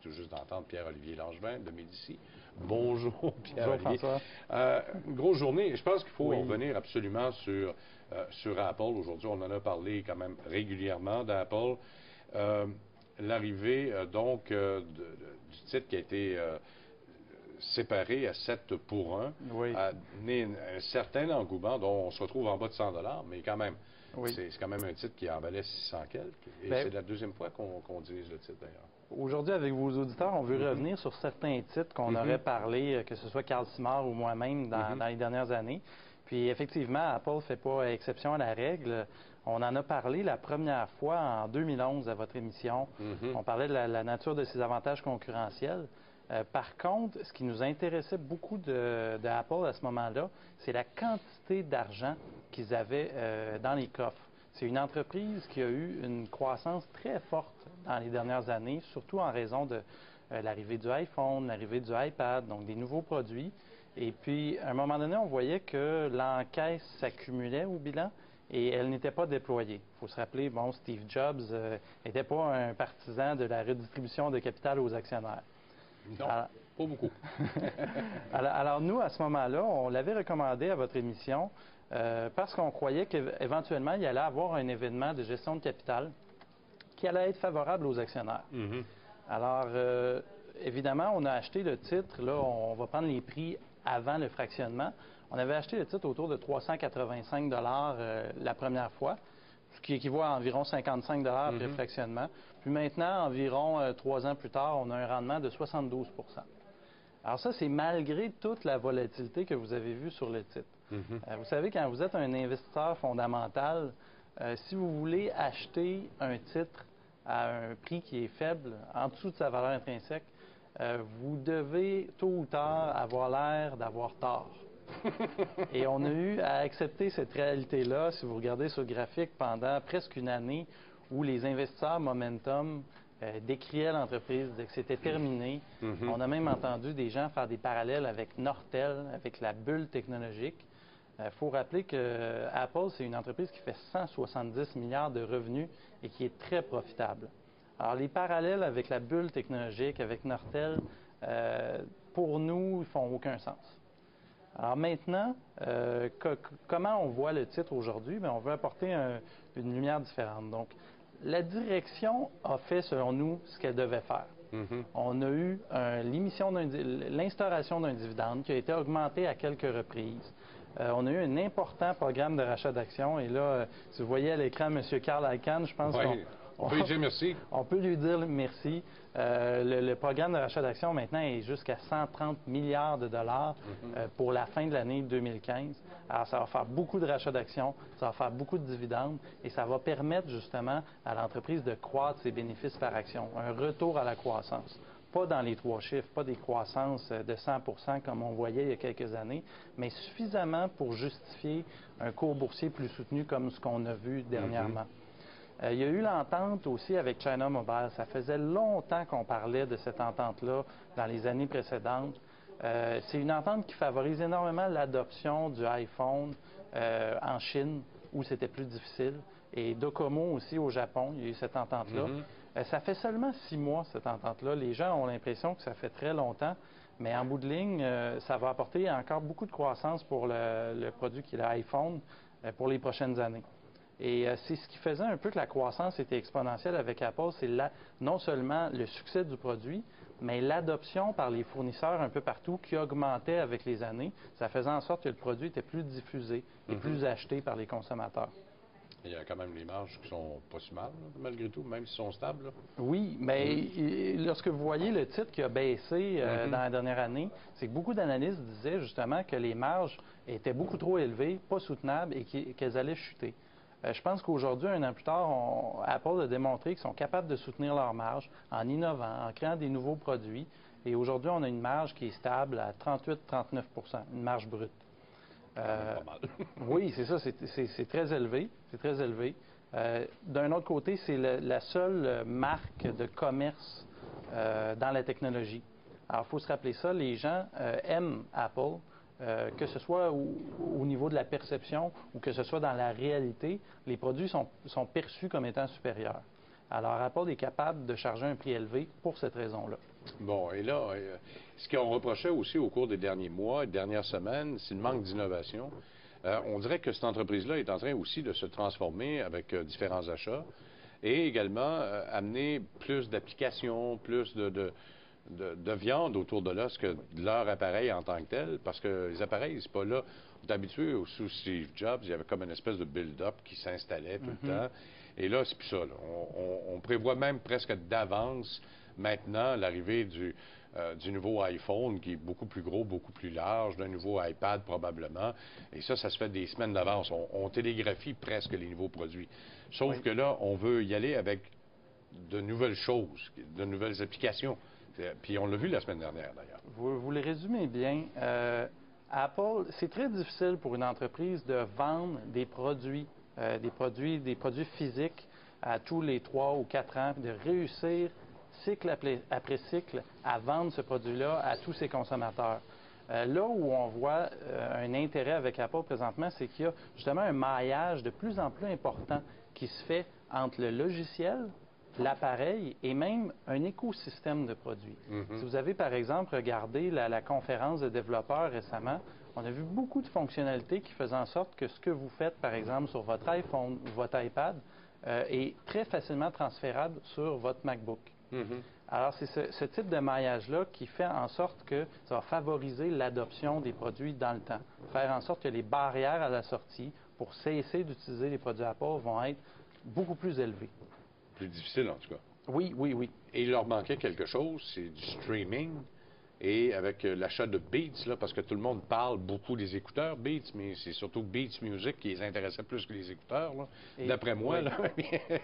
tout juste d'entendre Pierre-Olivier Langevin de Médicis. Bonjour, Pierre-Olivier. Bonjour, François. Grosse journée. Je pense qu'il faut revenir absolument sur Apple. Aujourd'hui, on en a parlé quand même régulièrement d'Apple. L'arrivée, du titre qui a été séparé à 7 pour 1 a donné un certain engouement dont on se retrouve en bas de 100 $, mais quand même, c'est quand même un titre qui en valait 600 quelques. Et c'est la deuxième fois qu'on utilise le titre, d'ailleurs. Aujourd'hui, avec vos auditeurs, on veut revenir sur certains titres qu'on aurait parlé, que ce soit Carl Simard ou moi-même, dans les dernières années. Puis effectivement, Apple ne fait pas exception à la règle. On en a parlé la première fois en 2011 à votre émission. On parlait de la nature de ses avantages concurrentiels. Par contre, ce qui nous intéressait beaucoup d'Apple à ce moment-là, c'est la quantité d'argent qu'ils avaient dans les coffres. C'est une entreprise qui a eu une croissance très forte dans les dernières années, surtout en raison de l'arrivée du iPhone, l'arrivée du iPad, donc des nouveaux produits. Et puis, à un moment donné, on voyait que l'encaisse s'accumulait au bilan et elle n'était pas déployée. Il faut se rappeler, Steve Jobs n'était pas un partisan de la redistribution de capital aux actionnaires. Non, pas beaucoup. alors, nous, à ce moment-là, on l'avait recommandé à votre émission parce qu'on croyait qu'éventuellement, il allait avoir un événement de gestion de capital qui allait être favorable aux actionnaires. Alors, évidemment, on a acheté le titre, là, on va prendre les prix avant le fractionnement. On avait acheté le titre autour de 385 $ la première fois, ce qui équivaut à environ 55 $ après le fractionnement. Puis maintenant, environ 3 ans plus tard, on a un rendement de 72 %. Alors ça, c'est malgré toute la volatilité que vous avez vue sur le titre. Vous savez, quand vous êtes un investisseur fondamental, si vous voulez acheter un titre à un prix qui est faible, en dessous de sa valeur intrinsèque, vous devez, tôt ou tard, avoir l'air d'avoir tort. Et on a eu à accepter cette réalité-là, si vous regardez sur le graphique, pendant presque une année où les investisseurs momentum décriaient l'entreprise, disaient que c'était terminé. On a même entendu des gens faire des parallèles avec Nortel, avec la bulle technologique. Il faut rappeler que Apple, c'est une entreprise qui fait 170 milliards de revenus et qui est très profitable. Alors, les parallèles avec la bulle technologique, avec Nortel, pour nous, ils font aucun sens. Alors maintenant, comment on voit le titre aujourd'hui? Bien, on veut apporter une lumière différente. Donc, la direction a fait, selon nous, ce qu'elle devait faire. On a eu l'instauration d'un dividende qui a été augmenté à quelques reprises. On a eu un important programme de rachat d'actions. Et là, si vous voyez à l'écran M. Carl Icahn, je pense on peut lui dire merci. On peut lui dire merci. Le programme de rachat d'actions maintenant est jusqu'à 130 milliards de dollars pour la fin de l'année 2015. Alors, ça va faire beaucoup de rachats d'actions, ça va faire beaucoup de dividendes et ça va permettre justement à l'entreprise de croître ses bénéfices par action. Un retour à la croissance. Pas dans les 3 chiffres, pas des croissances de 100 % comme on voyait il y a quelques années, mais suffisamment pour justifier un cours boursier plus soutenu comme ce qu'on a vu dernièrement. Il y a eu l'entente aussi avec China Mobile. Ça faisait longtemps qu'on parlait de cette entente-là dans les années précédentes. C'est une entente qui favorise énormément l'adoption du iPhone en Chine, où c'était plus difficile, et Docomo aussi au Japon. Il y a eu cette entente-là. Ça fait seulement 6 mois, cette entente-là. Les gens ont l'impression que ça fait très longtemps, mais en bout de ligne, ça va apporter encore beaucoup de croissance pour le produit qui est l'iPhone pour les prochaines années. Et c'est ce qui faisait un peu que la croissance était exponentielle avec Apple, c'est non seulement le succès du produit, mais l'adoption par les fournisseurs un peu partout qui augmentait avec les années. Ça faisait en sorte que le produit était plus diffusé et plus acheté par les consommateurs. Il y a quand même les marges qui sont pas si mal, là, malgré tout, même s'ils sont stables. Là. Oui, mais lorsque vous voyez le titre qui a baissé dans la dernière année, c'est que beaucoup d'analystes disaient justement que les marges étaient beaucoup trop élevées, pas soutenables et qu'elles allaient chuter. Je pense qu'aujourd'hui, un an plus tard, Apple a démontré qu'ils sont capables de soutenir leurs marges en innovant, en créant des nouveaux produits. Et aujourd'hui, on a une marge qui est stable à 38-39 %, une marge brute. Pas mal. Oui, c'est ça, c'est très élevé. C'est très élevé. D'un autre côté, c'est la seule marque de commerce dans la technologie. Alors, il faut se rappeler ça, les gens aiment Apple, que ce soit au niveau de la perception ou que ce soit dans la réalité, les produits sont perçus comme étant supérieurs. Alors, Apple est capable de charger un prix élevé pour cette raison-là. Bon, et là, ce qu'on reprochait aussi au cours des derniers mois et des dernières semaines, c'est le manque d'innovation. On dirait que cette entreprise-là est en train aussi de se transformer avec différents achats et également amener plus d'applications, plus de viande autour de l'os que de leur appareil en tant que tel, parce que les appareils, c'est pas là. On est habitué sous Steve Jobs, il y avait comme une espèce de build-up qui s'installait tout le temps. Et là, c'est plus ça. Là. On prévoit même presque d'avance maintenant l'arrivée du nouveau iPhone qui est beaucoup plus gros, beaucoup plus large, d'un nouveau iPad probablement. Et ça se fait des semaines d'avance. On télégraphie presque les nouveaux produits. Sauf que là, on veut y aller avec de nouvelles choses, de nouvelles applications. Puis on l'a vu la semaine dernière, d'ailleurs. Vous le résumez bien. Apple, c'est très difficile pour une entreprise de vendre des produits physiques à tous les 3 ou 4 ans, de réussir cycle après cycle à vendre ce produit-là à tous ses consommateurs. Là où on voit un intérêt avec Apple présentement, c'est qu'il y a justement un maillage de plus en plus important qui se fait entre le logiciel, l'appareil et même un écosystème de produits. Si vous avez, par exemple, regardé la conférence de développeurs récemment, on a vu beaucoup de fonctionnalités qui faisaient en sorte que ce que vous faites, par exemple, sur votre iPhone ou votre iPad, est très facilement transférable sur votre MacBook. Alors, c'est ce type de maillage-là qui fait en sorte que ça va favoriser l'adoption des produits dans le temps, faire en sorte que les barrières à la sortie pour cesser d'utiliser les produits Apple vont être beaucoup plus élevées. Plus difficile, en tout cas. Oui, oui, oui. Et il leur manquait quelque chose, c'est du streaming. Et avec l'achat de Beats, là, parce que tout le monde parle beaucoup des écouteurs Beats, mais c'est surtout Beats Music qui les intéressait plus que les écouteurs, d'après moi. Oui. Là.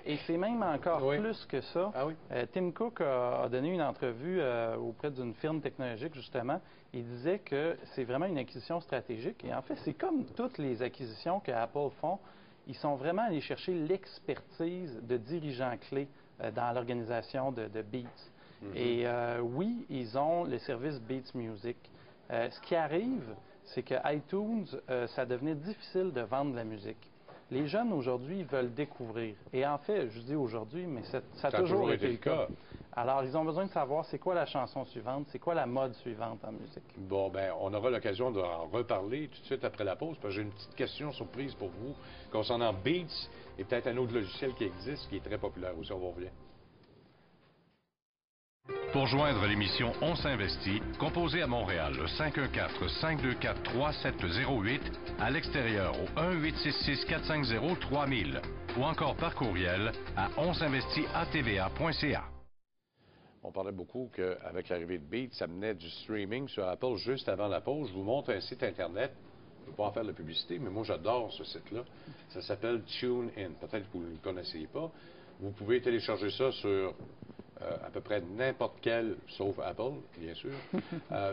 Et c'est même encore plus que ça. Ah oui? Tim Cook a donné une entrevue auprès d'une firme technologique, justement. Il disait que c'est vraiment une acquisition stratégique. Et en fait, c'est comme toutes les acquisitions que Apple font. Ils sont vraiment allés chercher l'expertise de dirigeants clés dans l'organisation de Beats. Et oui, ils ont le service Beats Music. Ce qui arrive, c'est que iTunes, ça devenait difficile de vendre de la musique. Les jeunes, aujourd'hui, veulent découvrir. Et en fait, je dis aujourd'hui, mais ça a toujours été le cas. Alors, ils ont besoin de savoir c'est quoi la chanson suivante, c'est quoi la mode suivante en musique. Bon, ben, on aura l'occasion d'en reparler tout de suite après la pause, parce que j'ai une petite question surprise pour vous concernant Beats et peut-être un autre logiciel qui existe, qui est très populaire aussi. On vous revient. Pour joindre l'émission On s'investit, composez à Montréal le 514-524-3708, à l'extérieur au 1-866-450-3000 ou encore par courriel à onsinvestit@tva.ca. On parlait beaucoup qu'avec l'arrivée de Beats, ça menait du streaming sur Apple juste avant la pause. Je vous montre un site Internet. Je ne vais pas en faire de la publicité, mais moi, j'adore ce site-là. Ça s'appelle TuneIn. Peut-être que vous ne le connaissiez pas. Vous pouvez télécharger ça sur à peu près n'importe quel, sauf Apple, bien sûr,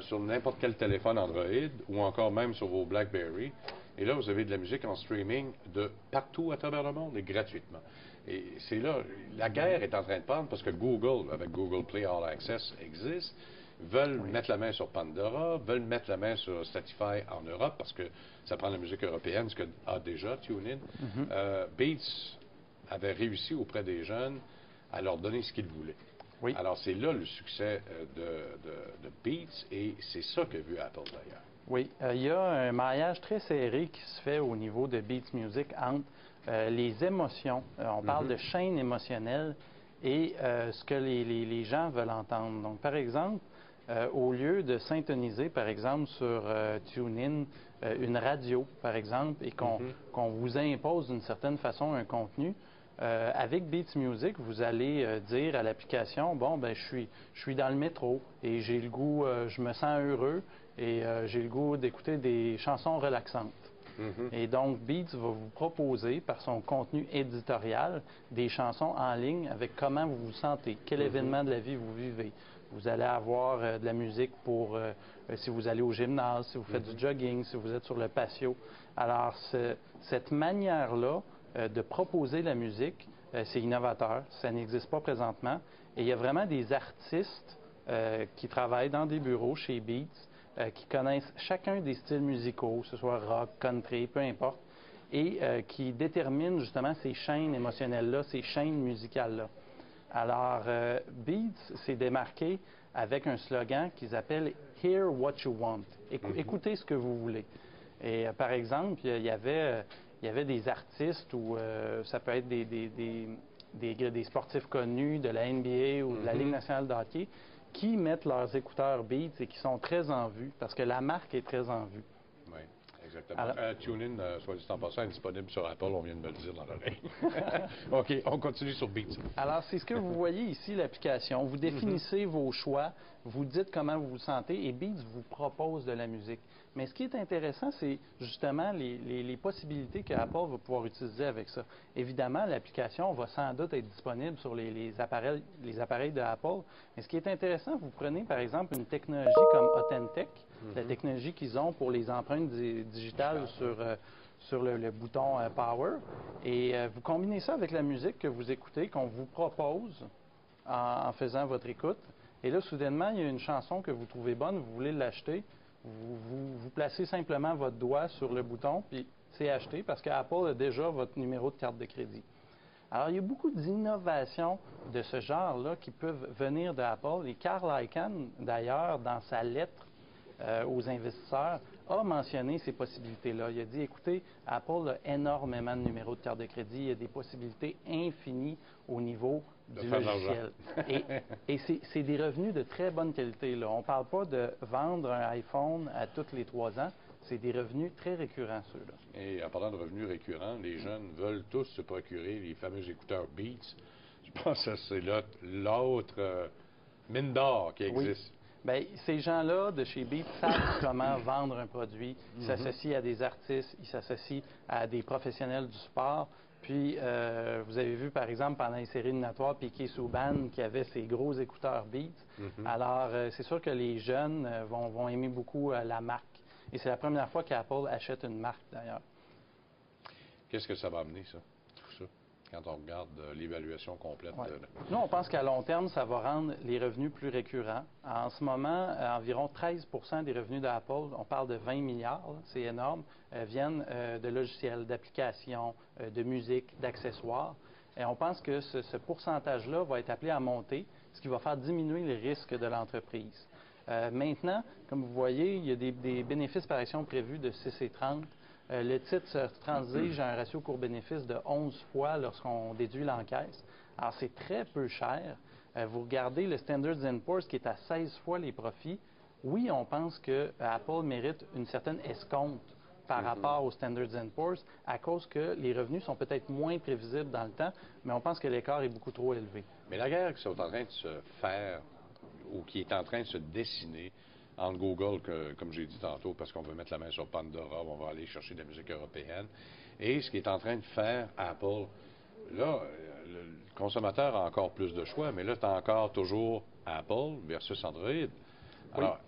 sur n'importe quel téléphone Android ou encore même sur vos BlackBerry. Et là, vous avez de la musique en streaming de partout à travers le monde et gratuitement. Et c'est là, la guerre est en train de prendre parce que Google, avec Google Play All Access, existe, veulent mettre la main sur Pandora, veulent mettre la main sur Spotify en Europe parce que ça prend la musique européenne, ce que a déjà TuneIn. Beats avait réussi auprès des jeunes à leur donner ce qu'ils voulaient. Oui. Alors, c'est là le succès de Beats et c'est ça qu'a vu Apple d'ailleurs. Oui, il y a un maillage très serré qui se fait au niveau de Beats Music entre les émotions. On parle de chaîne émotionnelle et ce que les gens veulent entendre. Donc, par exemple, au lieu de syntoniser, par exemple, sur TuneIn, une radio, par exemple, et qu'on vous impose d'une certaine façon un contenu, avec Beats Music, vous allez dire à l'application, bon, ben je suis dans le métro et j'ai le goût, je me sens heureux et j'ai le goût d'écouter des chansons relaxantes. Et donc, Beats va vous proposer, par son contenu éditorial, des chansons en ligne avec comment vous vous sentez, quel événement de la vie vous vivez. Vous allez avoir de la musique pour si vous allez au gymnase, si vous faites du jogging, si vous êtes sur le patio. Alors, cette manière-là de proposer la musique, c'est innovateur, ça n'existe pas présentement. Et il y a vraiment des artistes qui travaillent dans des bureaux chez Beats, qui connaissent chacun des styles musicaux, que ce soit rock, country, peu importe, et qui déterminent justement ces chaînes émotionnelles-là, ces chaînes musicales-là. Alors, Beats s'est démarqué avec un slogan qu'ils appellent « Hear what you want ». Écoutez ce que vous voulez. Et par exemple, il y avait des artistes ou ça peut être des sportifs connus de la NBA ou de la Ligue nationale de hockey qui mettent leurs écouteurs Beats et qui sont très en vue parce que la marque est très en vue. Oui, exactement. TuneIn, soit dit en passant, est disponible sur Apple, on vient de me le dire dans l'oreille. OK, on continue sur Beats. Alors, c'est ce que vous voyez ici, l'application. Vous définissez vos choix, vous dites comment vous vous sentez et Beats vous propose de la musique. Mais ce qui est intéressant, c'est justement les possibilités que Apple va pouvoir utiliser avec ça. Évidemment, l'application va sans doute être disponible sur les appareils de Apple. Mais ce qui est intéressant, vous prenez par exemple une technologie comme Authentic, la technologie qu'ils ont pour les empreintes digitales sur le bouton Power, et vous combinez ça avec la musique que vous écoutez, qu'on vous propose en faisant votre écoute. Et là, soudainement, il y a une chanson que vous trouvez bonne, vous voulez l'acheter. Vous placez simplement votre doigt sur le bouton, puis c'est acheté parce qu'Apple a déjà votre numéro de carte de crédit. Alors, il y a beaucoup d'innovations de ce genre-là qui peuvent venir d'Apple. Et Carl Icahn, d'ailleurs, dans sa lettre aux investisseurs, a mentionné ces possibilités-là. Il a dit, écoutez, Apple a énormément de numéros de carte de crédit, il y a des possibilités infinies au niveau du logiciel. Et c'est des revenus de très bonne qualité, là. On ne parle pas de vendre un iPhone à tous les 3 ans, c'est des revenus très récurrents, ceux-là. Et en parlant de revenus récurrents, les jeunes veulent tous se procurer les fameux écouteurs Beats. Je pense que c'est l'autre mine d'or qui existe. Oui. Bien, ces gens-là de chez Beats savent comment vendre un produit. Ils s'associent à des artistes, ils s'associent à des professionnels du sport. Puis, vous avez vu, par exemple, pendant les séries éliminatoires, Piquet Souban qui avait ses gros écouteurs Beats. Alors, c'est sûr que les jeunes vont aimer beaucoup la marque. Et c'est la première fois qu'Apple achète une marque, d'ailleurs. Qu'est-ce que ça va amener, ça, tout ça, quand on regarde l'évaluation complète? Ouais. Nous, on pense qu'à long terme, ça va rendre les revenus plus récurrents. En ce moment, environ 13 des revenus d'Apple, on parle de 20 milliards, c'est énorme, viennent de logiciels, d'applications, de musique, d'accessoires. Et on pense que ce pourcentage-là va être appelé à monter, ce qui va faire diminuer les risques de l'entreprise. Maintenant, comme vous voyez, il y a des bénéfices par action prévus de 6,30. Le titre se transige à un ratio court-bénéfice de 11 fois lorsqu'on déduit l'encaisse. Alors, c'est très peu cher. Vous regardez le Standard & Poor's qui est à 16 fois les profits. Oui, on pense que Apple mérite une certaine escompte par rapport au Standard & Poor's à cause que les revenus sont peut-être moins prévisibles dans le temps, mais on pense que l'écart est beaucoup trop élevé. Mais la guerre qui est en train de se faire ou qui est en train de se dessiner entre Google, comme j'ai dit tantôt, parce qu'on veut mettre la main sur Pandora, on va aller chercher de la musique européenne, et ce qui est en train de faire Apple, là, le consommateur a encore plus de choix, mais là, tu as encore toujours Apple versus Android. Alors,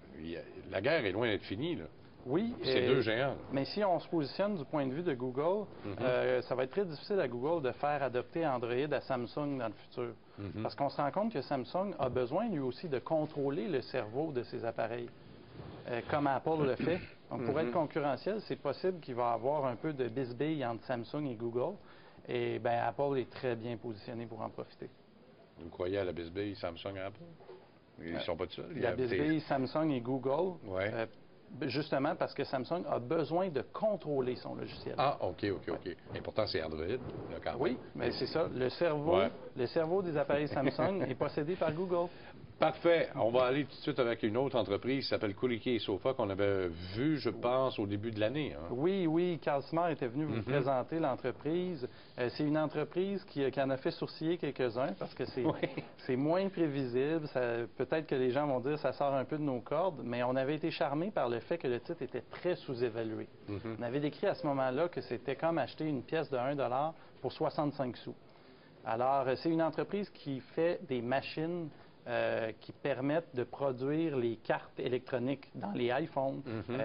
la guerre est loin d'être finie, là. Oui. C'est deux géants. Mais si on se positionne du point de vue de Google, ça va être très difficile à Google de faire adopter Android à Samsung dans le futur. Parce qu'on se rend compte que Samsung a besoin, lui aussi, de contrôler le cerveau de ses appareils, comme Apple le fait. Donc, pour être concurrentiel, c'est possible qu'il va y avoir un peu de bisbille entre Samsung et Google. Et bien, Apple est très bien positionné pour en profiter. Vous croyez à la bisbille Samsung et Apple? Ils ne sont pas tout seuls. La bisbille Samsung et Google, justement parce que Samsung a besoin de contrôler son logiciel. Ah, OK. Et pourtant, c'est Android, là, quand même. Oui, mais c'est ça. Le cerveau des appareils Samsung est possédé par Google. Parfait. On va aller tout de suite avec une autre entreprise qui s'appelle Cooliquet et Sofa qu'on avait vu, je pense, au début de l'année. Hein? Oui. Carl Smart était venu vous présenter l'entreprise. C'est une entreprise qui en a fait sourciller quelques-uns parce que c'est moins prévisible. Peut-être que les gens vont dire que ça sort un peu de nos cordes, mais on avait été charmés par le fait que le titre était très sous-évalué. On avait décrit à ce moment-là que c'était comme acheter une pièce de 1 $ pour 65 sous. Alors, c'est une entreprise qui fait des machines qui permettent de produire les cartes électroniques dans les iPhones,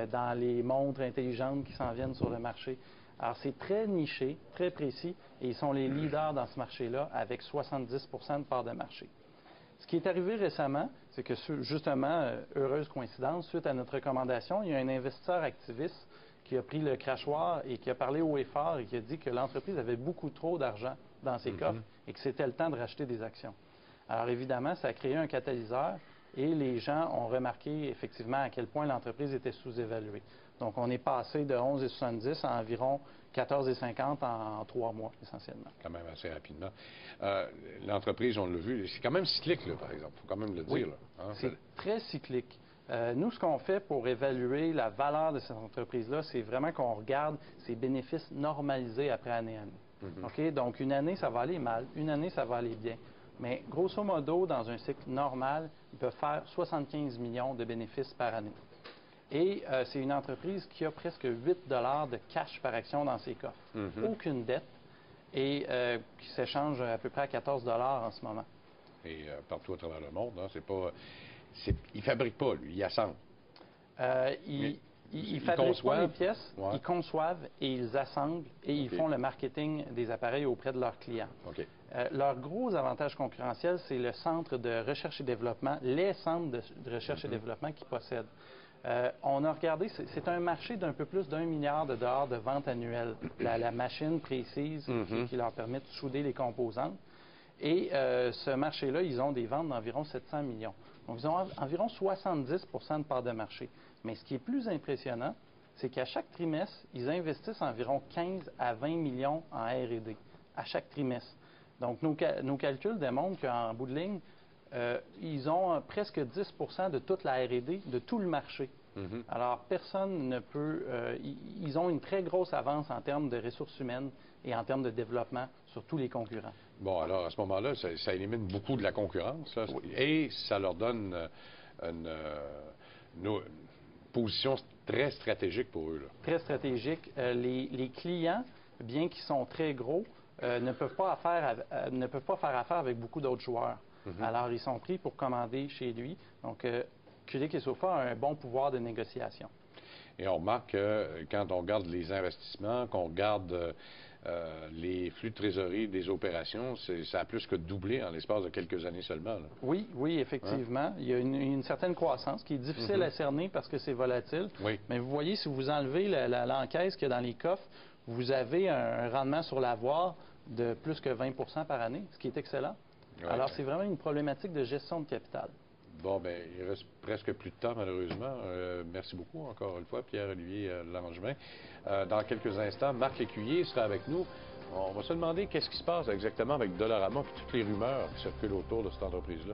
dans les montres intelligentes qui s'en viennent sur le marché. Alors, c'est très niché, très précis, et ils sont les leaders dans ce marché-là avec 70 de part de marché. Ce qui est arrivé récemment, c'est que, justement, heureuse coïncidence, suite à notre recommandation, il y a un investisseur activiste qui a pris le crachoir et qui a parlé haut et fort et qui a dit que l'entreprise avait beaucoup trop d'argent dans ses coffres et que c'était le temps de racheter des actions. Alors évidemment, ça a créé un catalyseur et les gens ont remarqué effectivement à quel point l'entreprise était sous-évaluée. Donc on est passé de 11,70 à environ 14,50 en 3 mois essentiellement. Quand même assez rapidement. L'entreprise, on l'a vu, c'est quand même cyclique, là, par exemple. Il faut quand même le dire. Là, hein? C'est très cyclique. Nous, ce qu'on fait pour évaluer la valeur de cette entreprise-là, c'est vraiment qu'on regarde ses bénéfices normalisés après année. OK? Donc, une année, ça va aller mal. Une année, ça va aller bien. Mais grosso modo, dans un cycle normal, ils peuvent faire 75 millions de bénéfices par année. Et c'est une entreprise qui a presque 8 $ de cash par action dans ses coffres. Aucune dette et qui s'échange à peu près à 14 $ en ce moment. Et partout à travers le monde, hein, c'est pas... Il ne fabrique pas, lui, il assemble. Ils fabriquent pas les pièces, ils conçoivent et ils assemblent et ils font le marketing des appareils auprès de leurs clients. Leur gros avantage concurrentiel, c'est le centre de recherche et développement, les centres de recherche et développement qu'ils possèdent. On a regardé, c'est un marché d'un peu plus d'1 milliard de dollars de ventes annuelles, la machine précise qui leur permet de souder les composantes. Et ce marché-là, ils ont des ventes d'environ 700 millions. Donc, ils ont environ 70 de part de marché. Mais ce qui est plus impressionnant, c'est qu'à chaque trimestre, ils investissent environ 15 à 20 millions en R&D, à chaque trimestre. Donc, nos calculs démontrent qu'en bout de ligne, ils ont presque 10 de toute la R&D, de tout le marché. Alors, personne ne peut... ils ont une très grosse avance en termes de ressources humaines et en termes de développement sur tous les concurrents. Bon, alors, à ce moment-là, ça élimine beaucoup de la concurrence, là, et ça leur donne une position très stratégique pour eux. Là. Très stratégique. Les clients, bien qu'ils sont très gros, ne peuvent pas faire affaire avec beaucoup d'autres joueurs. Alors, ils sont pris pour commander chez lui. Donc, Culick et Sofa a un bon pouvoir de négociation. Et on remarque que quand on regarde les investissements, qu'on regarde les flux de trésorerie des opérations, ça a plus que doublé en l'espace de quelques années seulement. Là. Oui, effectivement. Hein? Il y a une certaine croissance qui est difficile à cerner parce que c'est volatile. Mais vous voyez, si vous enlevez l'encaisse qu'il y a dans les coffres, vous avez un rendement sur l'avoir de plus que 20 par année, ce qui est excellent. Alors, c'est vraiment une problématique de gestion de capital. Bon, bien, il reste presque plus de temps, malheureusement. Merci beaucoup, encore une fois, Pierre-Olivier Langevin. Dans quelques instants, Marc Lécuyer sera avec nous. On va se demander qu'est-ce qui se passe exactement avec Dollarama et toutes les rumeurs qui circulent autour de cette entreprise-là.